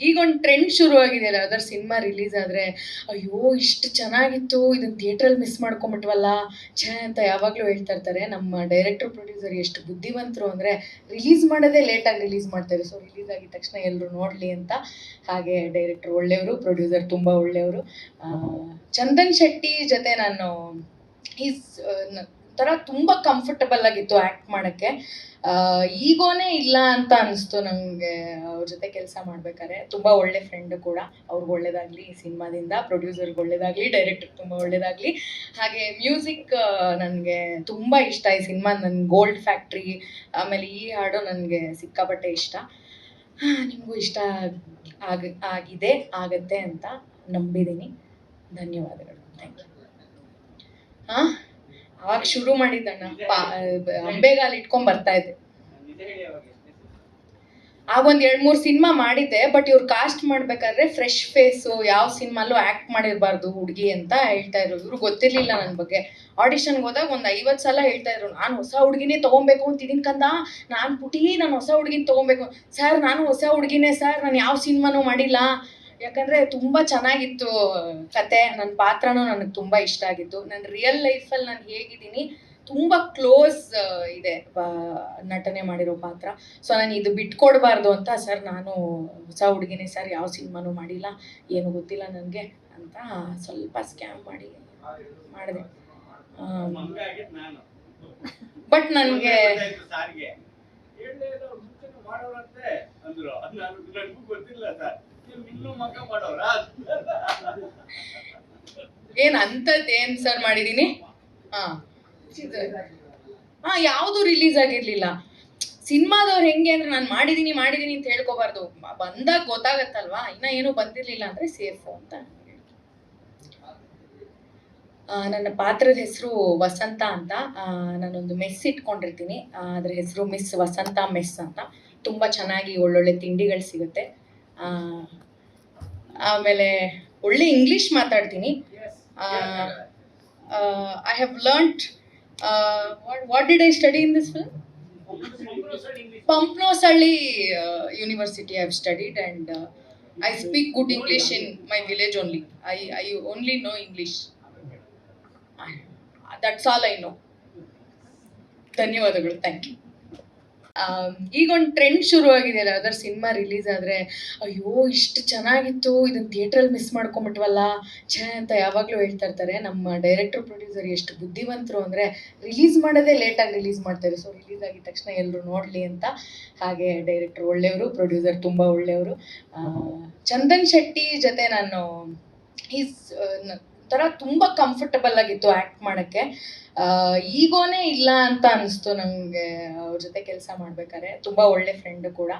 ಈಗೊಂದು ಟ್ರೆಂಡ್ ಶುರು ಆಗಿದೆಯಲ್ಲ, ಯಾವ್ದಾದ್ರು ಸಿನಿಮಾ ರಿಲೀಸ್ ಆದರೆ ಅಯ್ಯೋ ಇಷ್ಟು ಚೆನ್ನಾಗಿತ್ತು, ಇದನ್ನ ಥಿಯೇಟ್ರಲ್ಲಿ ಮಿಸ್ ಮಾಡ್ಕೊಂಬಿಟ್ವಲ್ಲ ಛೇ ಅಂತ ಯಾವಾಗಲೂ ಹೇಳ್ತಾ ಇರ್ತಾರೆ. ನಮ್ಮ ಡೈರೆಕ್ಟರ್ ಪ್ರೊಡ್ಯೂಸರ್ ಎಷ್ಟು ಬುದ್ಧಿವಂತರು ಅಂದರೆ ರಿಲೀಸ್ ಮಾಡೋದೇ ಲೇಟಾಗಿ ರಿಲೀಸ್ ಮಾಡ್ತಾರೆ. ಸೊ ರಿಲೀಸ್ ಆಗಿದ ತಕ್ಷಣ ಎಲ್ಲರೂ ನೋಡಲಿ ಅಂತ. ಹಾಗೆ ಡೈರೆಕ್ಟರ್ ಒಳ್ಳೆಯವರು, ಪ್ರೊಡ್ಯೂಸರ್ ತುಂಬ ಒಳ್ಳೆಯವರು. ಚಂದನ್ ಶೆಟ್ಟಿ ಜೊತೆ ನಾನು ಈಸ್ ಥರ ತುಂಬ ಕಂಫರ್ಟಬಲ್ ಆಗಿತ್ತು ಆ್ಯಕ್ಟ್ ಮಾಡೋಕ್ಕೆ. ಈಗೋನೇ ಇಲ್ಲ ಅಂತ ಅನಿಸ್ತು ನನಗೆ ಅವ್ರ ಜೊತೆ ಕೆಲಸ ಮಾಡ್ಬೇಕಾದ್ರೆ. ತುಂಬ ಒಳ್ಳೆ ಫ್ರೆಂಡ್ ಕೂಡ. ಅವ್ರಿಗೆ ಒಳ್ಳೇದಾಗಲಿ ಈ ಸಿನಿಮಾದಿಂದ, ಪ್ರೊಡ್ಯೂಸರ್ಗೆ ಒಳ್ಳೇದಾಗಲಿ, ಡೈರೆಕ್ಟರ್ಗೆ ತುಂಬ ಒಳ್ಳೇದಾಗಲಿ. ಹಾಗೆ ಮ್ಯೂಸಿಕ್ ನನಗೆ ತುಂಬ ಇಷ್ಟ ಈ ಸಿನಿಮಾ. ನನ್ನ ಗೋಲ್ಡ್ ಫ್ಯಾಕ್ಟ್ರಿ, ಆಮೇಲೆ ಈ ಹಾಡು ನನಗೆ ಸಿಕ್ಕಾಪಟ್ಟೆ ಇಷ್ಟ. ನಿಮಗೂ ಇಷ್ಟ ಆಗಿದೆ, ಆಗತ್ತೆ ಅಂತ ನಂಬಿದ್ದೀನಿ. ಧನ್ಯವಾದಗಳು. Thank you. ಹಾಂ, ಅವಾಗ ಶುರು ಮಾಡಿದ್ದಣ್ಣ. ಅಂಬೆಗಾಲು ಇಟ್ಕೊಂಡ್ ಬರ್ತಾ ಇದ್ದೆ. ಆಗ ಒಂದು 2-3 ಸಿನಿಮಾ ಮಾಡಿದ್ದೆ. ಬಟ್ ಇವ್ರು ಕಾಸ್ಟ್ ಮಾಡ್ಬೇಕಾದ್ರೆ ಫ್ರೆಶ್ ಫೇಸು, ಯಾವ ಸಿನಿಮಾಲ್ಲೂ ಆ್ಯಕ್ಟ್ ಮಾಡಿರಬಾರ್ದು ಹುಡುಗಿ ಅಂತ ಹೇಳ್ತಾ ಇದ್ರು. ಇವ್ರು ಗೊತ್ತಿರಲಿಲ್ಲ ನನ್ನ ಬಗ್ಗೆ. ಆಡಿಷನ್ಗೆ ಹೋದಾಗ ಒಂದು 50 ಸಲ ಹೇಳ್ತಾ ಇದ್ರು, ನಾನು ಹೊಸ ಹುಡುಗಿನೇ ತೊಗೊಬೇಕು ಅಂತಿದ್ದೀನಿ ಕಂದ, ನಾನು ಪುಟಿ, ನಾನು ಹೊಸ ಹುಡುಗಿನ ತೊಗೊಬೇಕು. ಸರ್ ನಾನು ಹೊಸ ಹುಡುಗಿನೇ ಸರ್, ನಾನು ಯಾವ ಸಿನಿಮಾನೂ ಮಾಡಿಲ್ಲ. ಯಾಕಂದರೆ ತುಂಬ ಚೆನ್ನಾಗಿತ್ತು ಕತೆ. ನನ್ನ ಪಾತ್ರನೂ ನನಗೆ ತುಂಬ ಇಷ್ಟ ಆಗಿತ್ತು. ನನ್ನ ರಿಯಲ್ ಲೈಫಲ್ಲಿ ನಾನು ಹೇಗಿದ್ದೀನಿ ತುಂಬ ಕ್ಲೋಸ್ ಇದೆ ನಟನೆ ಮಾಡಿರೋ ಪಾತ್ರ. ಸೊ ನಾನು ಇದು ಬಿಟ್ಕೊಡ್ಬಾರ್ದು ಅಂತ, ಸರ್ ನಾನು ಹೊಸ ಹುಡುಗಿನೇ ಸರ್, ಯಾವ ಸಿನಿಮಾನೂ ಮಾಡಿಲ್ಲ, ಏನು ಗೊತ್ತಿಲ್ಲ ನನಗೆ ಅಂತ ಸ್ವಲ್ಪ ಸ್ಕ್ಯಾಮ್ ಮಾಡಿದೆ. ಬಟ್ ನನಗೆ ಏನ್ ಸರ್ ಮಾಡಿದೀನಿ. ಯಾವುದು ರಿಲೀಸ್ ಆಗಿರ್ಲಿಲ್ಲ. ಸಿನಿಮಾದವ್ರು ಹೆಂಗೆ ಅಂದ್ರೆ ನಾನು ಮಾಡಿದೀನಿ ಅಂತ ಹೇಳ್ಕೋಬಾರ್ದು. ಬಂದಾಗ ಗೊತ್ತಾಗತ್ತಲ್ವಾ. ಇನ್ನ ಏನು ಬಂದಿರ್ಲಿಲ್ಲ ಅಂದ್ರೆ ಸೇಫು ಅಂತ. ನನ್ನ ಪಾತ್ರದ ಹೆಸರು ವಸಂತ ಅಂತ. ನಾನೊಂದು ಮೆಸ್ ಇಟ್ಕೊಂಡಿರ್ತೀನಿ. ಅದ್ರ ಹೆಸರು ಮಿಸ್ ವಸಂತ ಮೆಸ್ ಅಂತ. ತುಂಬ ಚೆನ್ನಾಗಿ ಒಳ್ಳೊಳ್ಳೆ ತಿಂಡಿಗಳು ಸಿಗುತ್ತೆ. ಆಮೇಲೆ ಒಳ್ಳೆ ಇಂಗ್ಲೀಷ್ ಮಾತಾಡ್ತೀನಿ. I have learned what did I study in this film? ಪಂಪ್ನೋಸಳ್ಳಿ university I have studied and I speak good English in my village only. I only know English. That's all I know. ಧನ್ಯವಾದಗಳು. Thank you. ಈಗೊಂದು trend ಶುರು ಆಗಿದೆಯಲ್ಲ, ಯಾವ್ದಾದ್ರು cinema release ಆದರೆ ಅಯ್ಯೋ ಇಷ್ಟು ಚೆನ್ನಾಗಿತ್ತು, ಇದನ್ನ ಥಿಯೇಟ್ರಲ್ಲಿ ಮಿಸ್ ಮಾಡ್ಕೊಂಬಿಟ್ವಲ್ಲ ಛೇ ಅಂತ ಯಾವಾಗಲೂ ಹೇಳ್ತಾ ಇರ್ತಾರೆ. ನಮ್ಮ ಡೈರೆಕ್ಟರ್ ಪ್ರೊಡ್ಯೂಸರ್ ಎಷ್ಟು ಬುದ್ಧಿವಂತರು ಅಂದರೆ ರಿಲೀಸ್ ಮಾಡೋದೇ ಲೇಟಾಗಿ ರಿಲೀಸ್ ಮಾಡ್ತಾರೆ. ಸೊ ರಿಲೀಸ್ ಆಗಿದ ತಕ್ಷಣ ಎಲ್ಲರೂ ನೋಡಲಿ ಅಂತ. ಹಾಗೆ ಡೈರೆಕ್ಟರ್ ಒಳ್ಳೆಯವರು, ಪ್ರೊಡ್ಯೂಸರ್ ತುಂಬ ಒಳ್ಳೆಯವರು. ಚಂದನ್ ಶೆಟ್ಟಿ ಜೊತೆ ನಾನು ಈಸ್ ಥರ ತುಂಬ ಕಂಫರ್ಟಬಲ್ ಆಗಿತ್ತು ಆ್ಯಕ್ಟ್ ಮಾಡೋಕ್ಕೆ. ಈಗೋನೇ ಇಲ್ಲ ಅಂತ ಅನಿಸ್ತು ನನಗೆ ಅವ್ರ ಜೊತೆ ಕೆಲಸ ಮಾಡ್ಬೇಕಾದ್ರೆ. ತುಂಬ ಒಳ್ಳೆ ಫ್ರೆಂಡ್ ಕೂಡ.